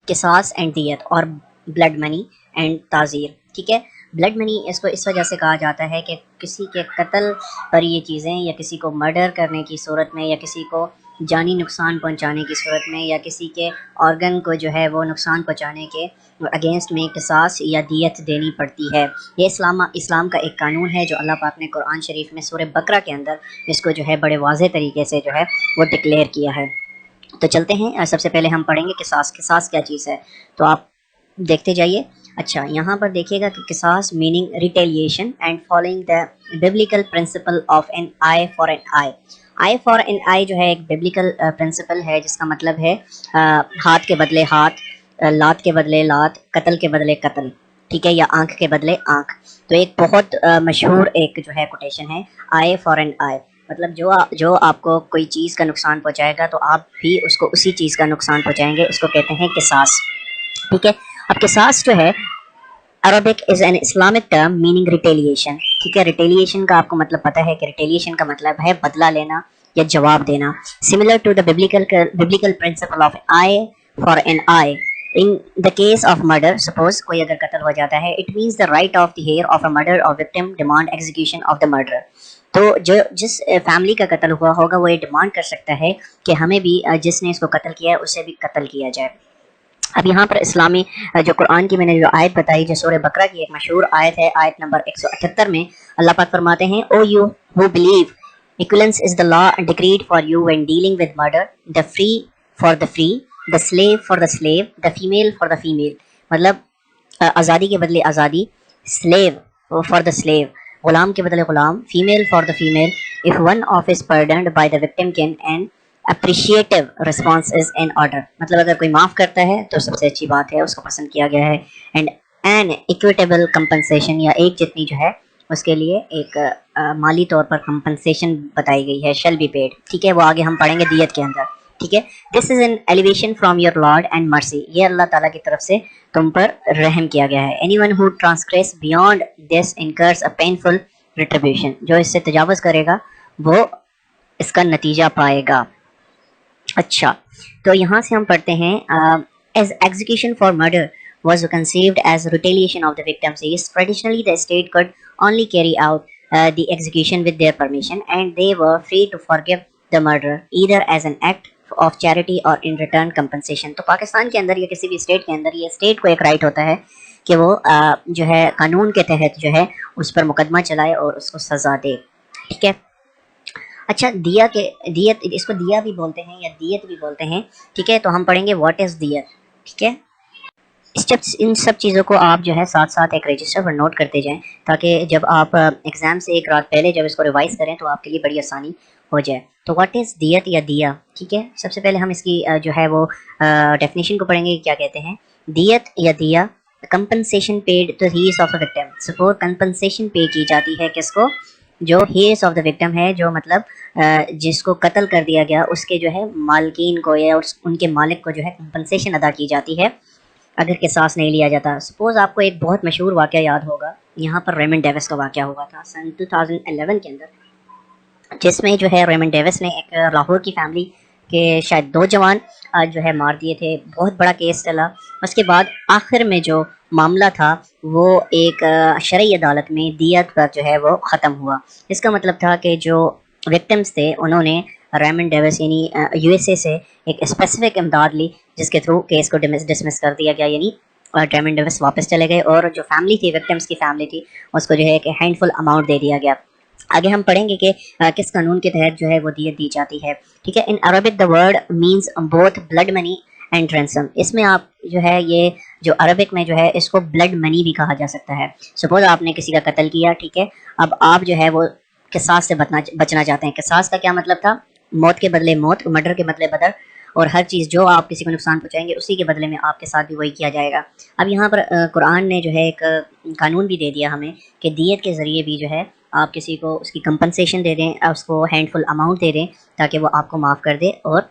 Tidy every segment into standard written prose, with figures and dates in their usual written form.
قصاص اینڈ دیت اور بلڈ منی اینڈ تعزیر. ٹھیک ہے. بلڈ منی اس کو اس وجہ سے کہا جاتا ہے کہ کسی کے قتل پر یہ چیزیں یا کسی کو مرڈر کرنے کی صورت میں یا کسی کو جانی نقصان پہنچانے کی صورت میں یا کسی کے آرگن کو جو ہے وہ نقصان پہنچانے کے اگینسٹ میں قصاص یا دیت دینی پڑتی ہے. یہ اسلام کا ایک قانون ہے جو اللہ پاک نے قرآن شریف میں سورہ بقرہ کے اندر اس کو جو ہے بڑے واضح طریقے سے جو ہے وہ ڈکلیئر کیا ہے. تو چلتے ہیں. سب سے پہلے ہم پڑھیں گے قصاص. قصاص کیا چیز ہے تو آپ دیکھتے جائیے. اچھا یہاں پر دیکھیے گا کہ قصاص meaning retaliation and following the biblical principle of an eye for an eye. Eye for an eye جو ہے ایک ببلیکل پرنسپل ہے جس کا مطلب ہے ہاتھ کے بدلے ہاتھ, لات کے بدلے لات, قتل کے بدلے قتل. ٹھیک ہے. یا آنکھ کے بدلے آنکھ. تو ایک بہت مشہور ایک جو ہے کوٹیشن ہے آئی فار این آئی. مطلب جو آپ کو کوئی چیز کا نقصان پہنچائے گا تو آپ بھی اس کو اسی چیز کا نقصان پہنچائیں گے. اس کو کہتے ہیں قصاص. ٹھیک ہے. اب قصاص جو ہے Arabic is an Islamic term meaning retaliation. ٹھیک ہے. ریٹیلیشن کا آپ کو مطلب پتہ ہے کہ ریٹیلیشن کا مطلب ہے بدلہ لینا یا جواب دینا. Similar to the biblical principle of eye for an eye. In the case of murder, suppose کوئی اگر قتل ہو جاتا ہے, it means the right of the heir of a murder or victim demand execution of the murderer. تو جس family کا قتل ہوا ہوگا وہ یہ ڈیمانڈ کر سکتا ہے کہ ہمیں بھی جس نے اس کو قتل کیا ہے اسے بھی قتل کیا جائے. اب یہاں پر اسلامی جو قرآن کی میں نے جو آیت بتائی جو سورہ بقرہ کی ایک مشہور آیت ہے, آیت نمبر 178 میں اللہ پاک فرماتے ہیں, O you who believe, equivalence is the law decreed for you when dealing with murder, the free for the free, the slave for the slave, the female for the female. مطلب آزادی کے بدلے آزادی, slave for the slave, Ghulam کے بدلے Ghulam, female for the female. If one of is pardoned by the victim can and appreciative response is in order. مطلب اگر کوئی معاف کرتا ہے تو سب سے اچھی بات ہے, اس کو پسند کیا گیا ہے. And an equitable compensation یا ایک جتنی جو ہے اس کے لیے ایک مالی طور پر کمپنسیشن بتائی گئی ہے, shall be paid. ٹھیک ہے. وہ آگے ہم پڑھیں گے دیت کے اندر. ٹھیک ہے. This is an elevation from your Lord and mercy. یہ اللہ تعالیٰ کی طرف سے تم پر رحم کیا گیا ہے. Anyone who transgress beyond this incurs a painful retribution. جو اس سے تجاوز کرے گا وہ اس کا نتیجہ پائے گا. اچھا تو یہاں سے ہم پڑھتے ہیں as execution for murder was conceived as retaliation of the victims. Yes, traditionally the state could only carry out the execution with their permission and they were free to forgive the murderer either as an act of charity or in return compensation. تو پاکستان کے اندر یا کسی بھی state کے اندر یہ state کو ایک right ہوتا ہے کہ وہ جو ہے قانون کے تحت جو ہے اس پر مقدمہ چلائے اور اس کو سزا دے. ٹھیک ہے. اچھا دیت اس کو دیا بھی بولتے ہیں یا دیت بھی بولتے ہیں. ٹھیک ہے. تو ہم پڑھیں گے واٹ از دیت. ٹھیک ہے. ان سب چیزوں کو آپ جو ہے ساتھ ساتھ ایک رجسٹر پر نوٹ کرتے جائیں تاکہ جب آپ ایگزام سے ایک رات پہلے جب اس کو ریوائز کریں تو آپ کے لیے بڑی آسانی ہو جائے. تو واٹ از دیت یا دیا. ٹھیک ہے. سب سے پہلے ہم اس کی جو ہے وہ ڈیفینیشن کو پڑھیں گے. کیا کہتے ہیں دیت یا دیا, compensation paid to heirs of a victim. سپور کمپنسیشن پے کی جاتی ہے کس کو, جو ہیئرس آف دا وکٹم ہے, جو مطلب جس کو قتل کر دیا گیا اس کے جو ہے مالکین کو یا ان کے مالک کو جو ہے کمپنسیشن ادا کی جاتی ہے اگر قصاص نہیں لیا جاتا. سپوز آپ کو ایک بہت مشہور واقعہ یاد ہوگا, یہاں پر ریمنڈ ڈیوس کا واقعہ ہوا تھا سن 2011 کے اندر, جس میں جو ہے ریمنڈ ڈیوس نے ایک لاہور کی فیملی کے شاید 2 جوان جو ہے مار دیے تھے. بہت بڑا کیس چلا. اس کے بعد آخر میں جو معاملہ تھا وہ ایک شرعی عدالت میں دیت پر جو ہے وہ ختم ہوا. اس کا مطلب تھا کہ جو وکٹمز تھے انہوں نے ریمنڈ ڈیوس یعنی یو ایس اے سے ایک اسپیسیفک امداد لی جس کے تھرو کیس کو ڈسمس کر دیا گیا, یعنی ریمنڈ ڈیوس واپس چلے گئے اور جو فیملی تھی وکٹمز کی فیملی تھی اس کو جو ہے ایک ہینڈ فل اماؤنٹ دے دیا گیا. آگے ہم پڑھیں گے کہ کس قانون کے تحت جو ہے وہ دیت دی جاتی ہے. ٹھیک ہے. In Arabic the word means both blood money and ransom. اس میں آپ جو ہے یہ جو عربک میں جو ہے اس کو بلڈ منی بھی کہا جا سکتا ہے. سپوز آپ نے کسی کا قتل کیا. ٹھیک ہے. اب آپ جو ہے وہ قصاص سے بچنا چاہتے ہیں. قصاص کا کیا مطلب تھا, موت کے بدلے موت, مرڈر کے بدلے بدر, اور ہر چیز جو آپ کسی کو نقصان پہنچائیں گے اسی کے بدلے میں آپ کے ساتھ بھی وہی کیا جائے گا. اب یہاں پر قرآن نے جو ہے ایک قانون بھی دے دیا ہمیں کہ دیت کے ذریعے بھی جو ہے آپ کسی کو اس کی کمپنسیشن دے دیں, اس کو ہینڈ فل اماؤنٹ دے دیں تاکہ وہ آپ کو معاف کر دے اور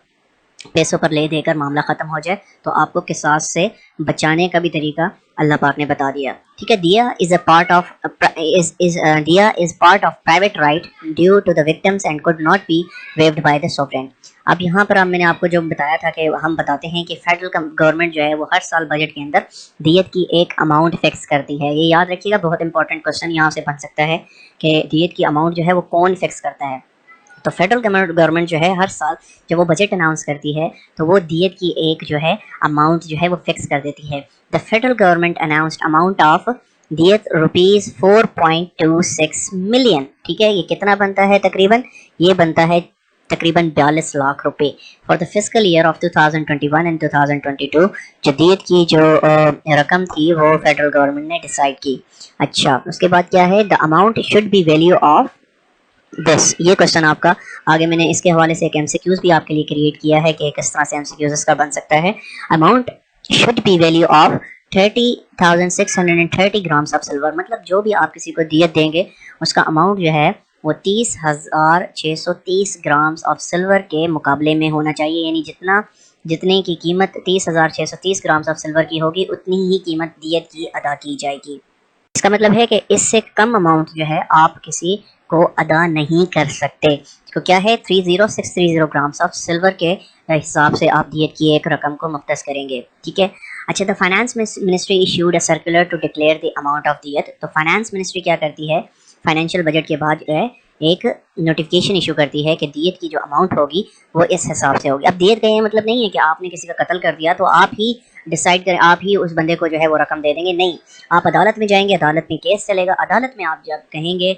پیسوں پر لے دے کر معاملہ ختم ہو جائے. تو آپ کو قصاص سے بچانے کا بھی طریقہ اللہ پاک نے بتا دیا. ٹھیک ہے. دیا از اے پارٹ آف دیا is part of private right due to the victims and could not be waived by the sovereign. اب یہاں پر میں نے آپ کو جو بتایا تھا کہ ہم بتاتے ہیں کہ فیڈرل گورنمنٹ جو ہے وہ ہر سال بجٹ کے اندر دیت کی ایک اماؤنٹ فکس کرتی ہے. یہ یاد رکھیے گا, بہت انپورٹنٹ کوشچن یہاں سے بن سکتا ہے کہ دیت کی اماؤنٹ جو ہے وہ کون فکس کرتا ہے. تو فیڈرل گورنمنٹ جو ہے ہر سال جب وہ بجٹ اناؤنس کرتی ہے تو وہ دیت کی ایک جو ہے اماؤنٹ جو ہے وہ فکس کر دیتی ہے. The federal government announced amount of دیت روپیز 4.26 ملین. ٹھیک ہے, یہ کتنا بنتا ہے تقریباً؟ یہ بنتا ہے تقریباً 42 لاکھ روپے for the fiscal year of 2021 and 2022. جدید کی جو رقم تھی وہ فیڈرل گورنمنٹ نے ڈیسائیڈ کی. اچھا, اس کے بعد کیا ہے؟ The amount should be value of this. یہ کوشچن آپ کا آگے میں نے اس کے حوالے سے ایک MCQs بھی آپ کے لیے کریٹ کیا ہے کہ کس طرح سے MCQs اس کا بن سکتا ہے. Amount should be value of 30,630 grams of silver. مطلب جو بھی آپ کسی کو دیت دیں گے اس کا اماؤنٹ جو ہے وہ 30,630 گرامس آف سلور کے مقابلے میں ہونا چاہیے. یعنی جتنے کی قیمت 30,630 گرامس آف سلور کی ہوگی اتنی ہی قیمت دیت کی ادا کی جائے گی. اس کا مطلب ہے کہ اس سے کم اماؤنٹ جو ہے آپ کسی کو ادا نہیں کر سکتے. تو کیا ہے؟ 30,630 گرامس آف سلور کے حساب سے آپ دیت کی ایک رقم کو مختص کریں گے. ٹھیک ہے. اچھا, the finance ministry issued a circular to declare the amount of دیت. تو فائنانس منسٹری کیا کرتی ہے؟ فائنینشیل بجٹ کے بعد جو ہے ایک نوٹیفکیشن ایشو کرتی ہے کہ دیت کی جو اماؤنٹ ہوگی وہ اس حساب سے ہوگی. اب دیت کا یہ مطلب نہیں ہے کہ آپ نے کسی کا قتل کر دیا تو آپ ہی ڈیسائیڈ کریں, آپ ہی اس بندے کو جو ہے وہ رقم دے دیں گے. نہیں, آپ عدالت میں جائیں گے, عدالت میں کیس چلے گا. عدالت میں آپ جب کہیں گے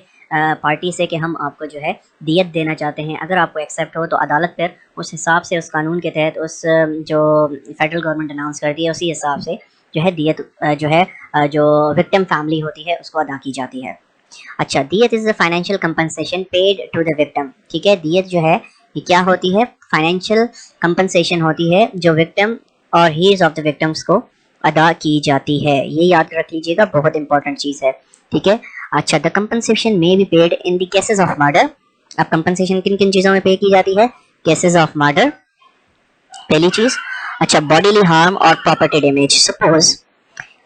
پارٹی سے کہ ہم آپ کو جو ہے دیت دینا چاہتے ہیں, اگر آپ کو ایکسیپٹ ہو تو عدالت پھر اس حساب سے اس قانون کے تحت اس جو فیڈرل گورنمنٹ اناؤنس کرتی ہے اسی حساب سے جو ہے دیت جو ہے جو وکٹم فیملی ہوتی ہے اس کو ادا کی جاتی ہے. اچھا, دیت is a financial compensation paid to the victim. ٹھیک ہے, دیت جو ہے یہ کیا ہوتی ہے؟ فائنینشیل کمپنسیشن ہوتی ہے جو وکٹم اور ہیرز آف دا وکٹمس کو ادا کی جاتی ہے. یہ یاد رکھ لیجیے گا, بہت انپورٹنٹ چیز ہے. ٹھیک ہے. اچھا, the compensation may be paid in the cases of murder. اب کمپنسیشن کن کن چیزوں میں پے کی جاتی ہے؟ کیسز آف مرڈر پہلی چیز. اچھا, باڈیلی ہارم اور پراپرٹی ڈیمیج. سپوز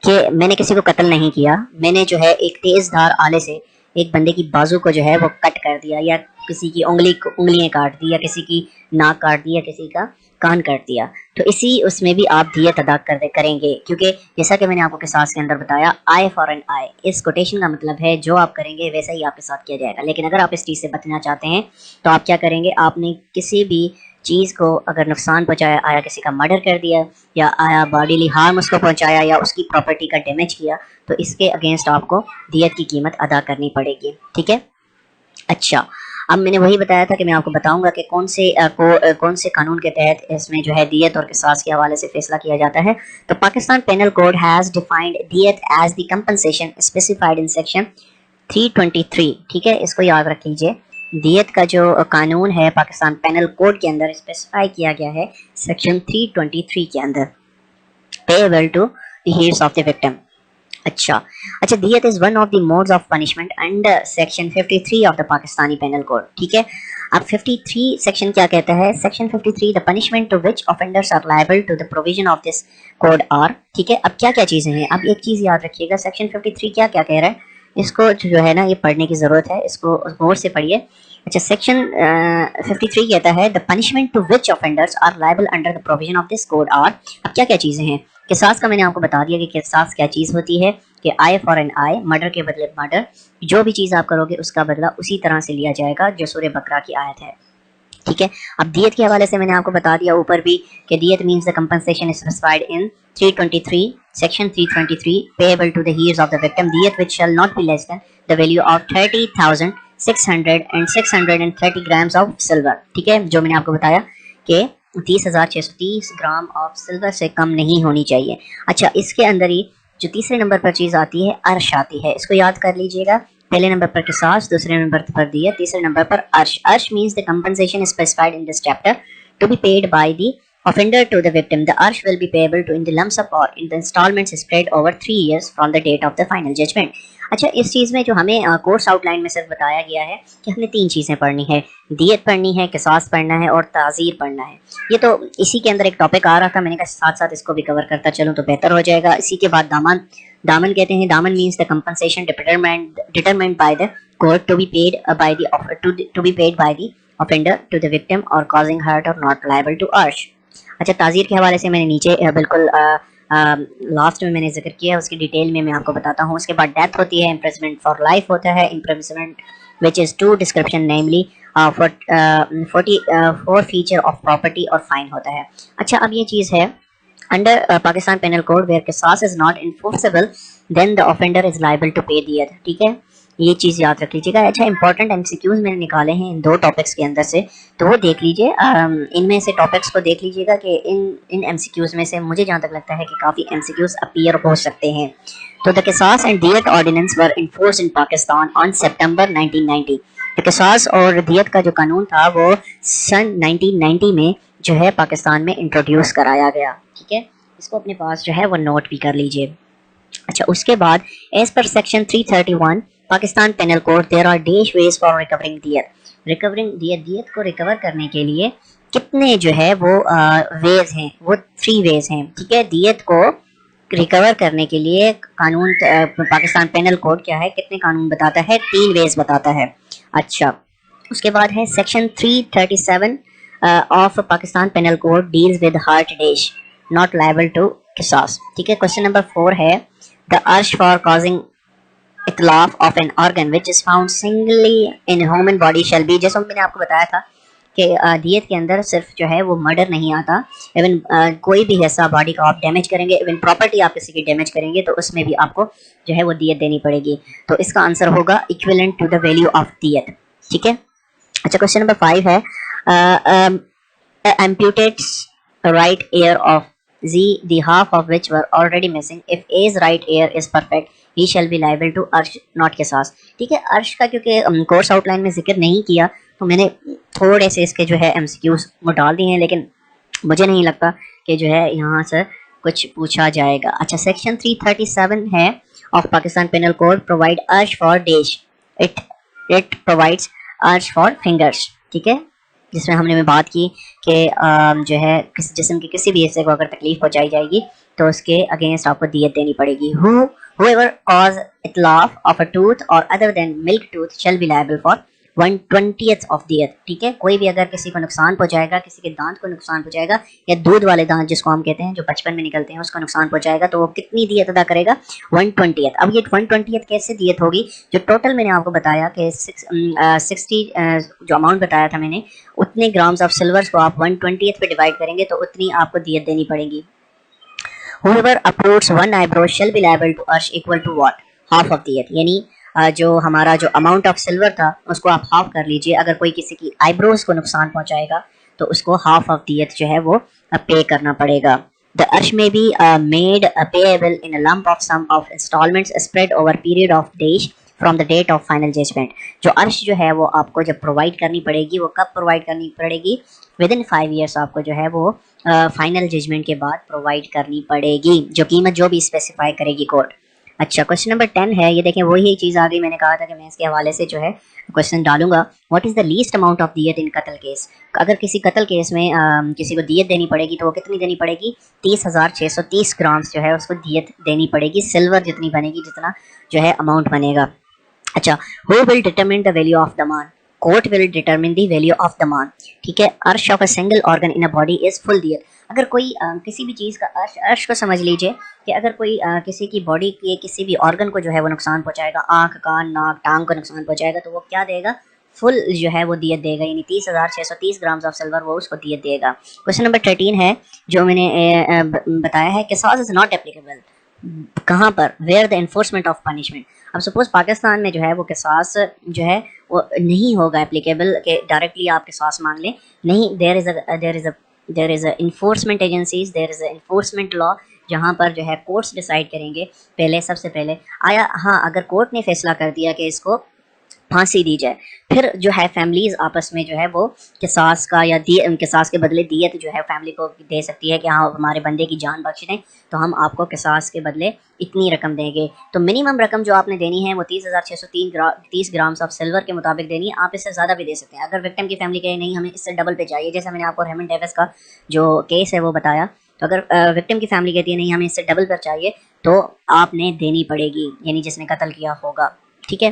کہ میں نے کسی کو قتل نہیں کیا, میں نے جو ہے ایک تیز دھار آلے سے ایک بندے کی بازو کو جو ہے وہ کٹ کر دیا, یا کسی کی انگلیاں کاٹ دی, یا کسی کی ناک کاٹ دی, یا کسی کا کان کاٹ دیا, تو اس میں بھی آپ دیت ادا کریں گے. کیونکہ جیسا کہ میں نے آپ کو قصاص کے اندر بتایا, آئے فار این آئے, اس کوٹیشن کا مطلب ہے جو آپ کریں گے ویسا ہی آپ کے ساتھ کیا جائے گا. لیکن اگر آپ اس چیز سے بچنا چاہتے ہیں تو آپ کیا کریں گے؟ آپ نے کسی بھی چیز کو اگر نقصان پہنچایا, آیا کسی کا مرڈر کر دیا, یا آیا باڈیلی ہارم اس کو پہنچایا, یا اس کی پراپرٹی کا ڈیمیج کیا, تو اس کے اگینسٹ آپ کو دیت کی قیمت ادا کرنی پڑے گی. ٹھیک ہے. اچھا, اب میں نے وہی بتایا تھا کہ میں آپ کو بتاؤں گا کہ کون سے قانون کے تحت اس میں جو ہے دیت اور قصاص کے حوالے سے فیصلہ کیا جاتا ہے. تو Pakistan penal code has defined دیت as the compensation specified in section 323. ٹھیک ہے, اس کو یاد رکھ لیجیے. دیت کا جو قانون ہے پاکستان پینل کوڈ کے اندر اسپیسیفائی کیا گیا ہے سیکشن 323 کے اندر, payable to the heirs of the victim. اچھا, دیت is one of the modes of punishment under section 53 of the Pakistani penal code. ٹھیک ہے. اب 53 سیکشن کیا کہتا ہے؟ Section 53, the punishment to which offenders are liable to the provision of this code are. ٹھیک ہے. اب کیا کیا چیزیں ہیں؟ اب ایک چیز یاد رکھیے گا, سیکشن 53 کیا کیا کہہ رہا ہے, اس کو جو ہے نا یہ پڑھنے کی ضرورت ہے, اس کو غور سے پڑھیے. اچھا, سیکشن 53 کہتا ہے the punishment to which offenders are liable under the provision of this code are. اب کیا کیا چیزیں ہیں؟ قصاص کا میں نے آپ کو بتا دیا کہ قصاص کیا چیز ہوتی ہے, کہ آئے فار این آئے, مرڈر کے بدلے مرڈر, جو بھی چیز آپ کرو گے اس کا بدلہ اسی طرح سے لیا جائے گا جو سورہ بقرہ کی آیت ہے. ٹھیک ہے. اب دیت کے حوالے سے میں نے آپ کو بتا دیا اوپر بھی کہ دیت means the compensation specified in 323 section 323 payable to the heirs of the victim, دیت which shall not be less than the value of 30,600 and 630 grams of silver. ٹھیک ہے, جو میں نے آپ کو بتایا کہ 30,630 گرام آف سلور سے کم نہیں ہونی چاہیے. اچھا, اس کے اندر ہی جو تیسرے نمبر پر چیز آتی ہے عرش آتی ہے, اس کو یاد کر لیجئے گا. پہلے نمبر پر قصاص, دوسرے نمبر پر دیت, تیسرے نمبر پر عرش. عرش means the compensation specified in this chapter to be paid by the offender to the victim. The arsh will be payable to in the lump sum or in the installments spread over 3 years from the date of the final judgment. اچھا, اس چیز میں جو ہمیں course out line میں صرف بتایا گیا ہے کہ ہم نے 3 چیزیں پڑھنی ہے, دیت پڑھنی ہے, قصاص پڑھنا ہے, اور تعزیر پڑھنا ہے. یہ تو اسی کے اندر ایک ٹاپک آ رہا تھا, میں نے کہا ساتھ ساتھ اس کو بھی کور کرتا چلوں تو بہتر ہو جائے گا. اسی کے بعد دامن کہتے ہیں. دامن means the compensation determined by the court to be paid by the offender to the victim or causing hurt or not liable to arsh. اچھا تعزیر کے حوالے سے میں نے نیچے بالکل لاسٹ میں نے ذکر کیا، اس کی ڈیٹیل میں آپ کو بتاتا ہوں. اس کے بعد ڈیتھ ہوتی ہے، امپریزمنٹ فار لائف ہوتا ہے، imprisonment which is two description namely for 44 feature of property اور fine ہوتا ہے. اچھا اب یہ چیز ہے under Pakistan Penal Code where qisas is not enforceable then the offender is liable to pay diyat. ٹھیک ہے یہ چیز یاد رکھ لیجیے گا. اچھا امپورٹنٹ ایم سی کیوز میں نے نکالے ہیں ان 2 ٹاپکس کے اندر سے، تو وہ دیکھ لیجیے. ان میں سے ٹاپکس کو دیکھ لیجیے گا کہ ان ایم سی کیوز میں سے مجھے جہاں تک لگتا ہے کہ کافی ایم سی کیوز اپیئر ہو سکتے ہیں. تو the قصاص and دیت ordinance were enforced in Pakistan on September 1990. قصاص اور دیت کا جو قانون تھا وہ سن 1990 میں جو ہے پاکستان میں انٹروڈیوس کرایا گیا. ٹھیک ہے اس کو اپنے پاس جو ہے وہ نوٹ بھی کر لیجیے. اچھا اس کے بعد as per section 331 Pakistan penal code there are dash ways for recovering دیت. ریکورنگ دیت کو ریکور کرنے کے لیے کتنے جو ہے وہ ویز ہیں، وہ 3 ویز ہیں. ٹھیک ہے دیت کو ریکور کرنے کے لیے قانون پاکستان پینل کوڈ کیا ہے، کتنے قانون بتاتا ہے، 3 ویز بتاتا ہے. اچھا اس کے بعد ہے section 337 of Pakistan penal code deals with hurt dash not liable to قصاص. ٹھیک ہے کوشچن نمبر 4 ہے the arsh for causing اطلاف of an organ which is found singly in human body shall be. جیسا میں نے آپ کو بتایا تھا کہ دیت کے اندر صرف جو ہے وہ مرڈر نہیں آتا، ایون کوئی بھی حصہ باڈی کا آپ ڈیمیج کریں گے، ایون پراپرٹی آپ کسی کی ڈیمیج کریں گے تو اس میں بھی آپ کو جو ہے وہ دیت دینی پڑے گی. تو اس کا آنسر ہوگا equivalent to the value of دیت. ٹھیک ہے اچھا کوشچن نمبر 5 ہے amputates right ear of Z, the half of which were already missing. If A's right ear is perfect, he shall be liable to arsh not qisas. ٹھیک ہے عرش کا کیونکہ کورس آؤٹ لائن میں ذکر نہیں کیا تو میں نے تھوڑے سے اس کے جو ہے ایم سی کیوز وہ ڈال دی ہیں، لیکن مجھے نہیں لگتا کہ جو ہے یہاں سے کچھ پوچھا جائے گا. اچھا سیکشن 337 ہے of Pakistan penal could provide arsh for dash. It provides arsh for fingers. ٹھیک ہے جس میں ہم نے بات کی کہ جو ہے کسی جسم کے کسی بھی حصے کو اگر تکلیف پہنچائی جائے گی تو اس کے اگینسٹ آپ کو دیت دینی پڑے گی. Whoever cause اطلاف of a tooth or other than milk tooth shall be liable for 1/20th of دیت. ٹھیک ہے کوئی بھی اگر کسی کو نقصان پہنچائے گا، کسی کے دانت کو نقصان پہنچائے گا یا دودھ والے دانت جس کو ہم کہتے ہیں جو بچپن میں نکلتے ہیں اس کو نقصان پہنچائے گا تو وہ کتنی دیت ادا کرے گا، 1/20th. اب یہ 1/20th کیسے دیت ہوگی؟ جو ٹوٹل میں نے آپ کو بتایا کہ 60 جو اماؤنٹ بتایا تھا میں نے، اتنے گرامز آف سلورز کو آپ 1/20th پہ ڈیوائڈ کریں گے تو اتنی آپ کو دیت دینی پڑے گی. Whoever uproots one eyebrow shall be liable to arsh equal to what? Half of دیت. یعنی جو ہمارا جو اماؤنٹ آف سلور تھا اس کو آپ ہاف کر لیجئے. اگر کوئی کسی کی آئی بروز کو نقصان پہنچائے گا تو اس کو ہاف آف دیت جو ہے وہ پے کرنا پڑے گا. The arsh may be made payable in a lump of sum of installments spread over period of days from the date of final judgment. جو عرش جو ہے وہ آپ کو جب پرووائڈ کرنی پڑے گی وہ کب پرووائڈ کرنی پڑے گی؟ ود ان 5 ایئرس آپ کو جو ہے وہ فائنل ججمنٹ کے بعد پرووائڈ کرنی پڑے گی، جو قیمت جو بھی اسپیسیفائی کرے گی کورٹ. اچھا کوشچن نمبر 10 ہے، یہ دیکھیں وہی چیز آ گئی، میں نے کہا تھا کہ میں اس کے حوالے سے جو ہے کوشچن ڈالوں گا. What is the least amount of دیت ان قتل کیس؟ اگر کسی قتل کیس میں کسی کو دیت دینی پڑے گی تو وہ کتنی دینی پڑے گی؟ 30,630 گرامز جو ہے اس کو دیت دینی پڑے گی، سلور جتنی بنے گی جتنا جو ہے اماؤنٹ بنے گا. اچھا who will determine the value of the man? Court will determine the value of the man. ٹھیک ہے arsh of a single organ in a body is full دیت. اگر کوئی کسی بھی چیز کا عرش کو سمجھ لیجئے کہ اگر کوئی کسی کی باڈی کے کسی بھی آرگن کو جو ہے وہ نقصان پہنچائے گا، آنکھ، کان، ناک، ٹانگ کو نقصان پہنچائے گا تو وہ کیا دے گا؟ فل جو ہے وہ دیت دے گا، یعنی 30,630 گرامز آف سلور وہ اس کو دیت دے گا. کوشچن نمبر 13 ہے جو میں نے بتایا ہے قصاص از ناٹ اپلیکیبل کہاں پر؟ Where the enforcement of punishment. اب سپوز پاکستان میں جو ہے وہ قصاص جو ہے وہ نہیں ہوگا اپلیکیبل کہ ڈائریکٹلی آپ قصاص مانگ لیں، نہیں. دیر از اے انفورسمنٹ ایجنسیز، دیر از اے انفورسمنٹ لا جہاں پر جو ہے کورٹس ڈیسائیڈ کریں گے پہلے سب سے پہلے. آیا ہاں اگر کورٹ نے فیصلہ کر دیا کہ اس کو پھانسی دی جائے، پھر جو ہے فیملیز آپس میں جو ہے وہ قصاص کا یا قصاص کے بدلے دیت جو ہے فیملی کو دے سکتی ہے کہ ہاں ہمارے بندے کی جان بخش دیں تو ہم آپ کو قصاص کے بدلے اتنی رقم دیں گے. تو منیمم رقم جو آپ نے دینی ہے وہ 30,630 گرامز آف سلور کے مطابق دینی ہے. آپ اس سے زیادہ بھی دے سکتے ہیں اگر وکٹم کی فیملی کہے نہیں ہمیں اس سے ڈبل پہ چاہیے، جیسا میں نے آپ کو ریمن ڈیوس کا جو کیس ہے وہ بتایا. تو اگر وکٹم کی فیملی کہتی ہے نہیں ہمیں اس سے ڈبل پر چاہیے تو آپ نے دینی پڑے گی، یعنی جس نے قتل کیا ہوگا. ٹھیک ہے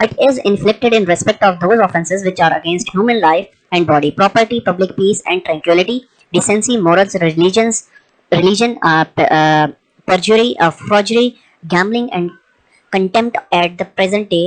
It is inflicted in respect of those offences which are against human life and body, property, public peace and tranquility, decency, morals, religion, perjury, forgery, gambling and contempt at the present day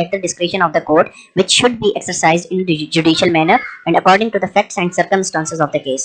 at the discretion of the court, which should be exercised in judicial manner and according to the facts and circumstances of the case।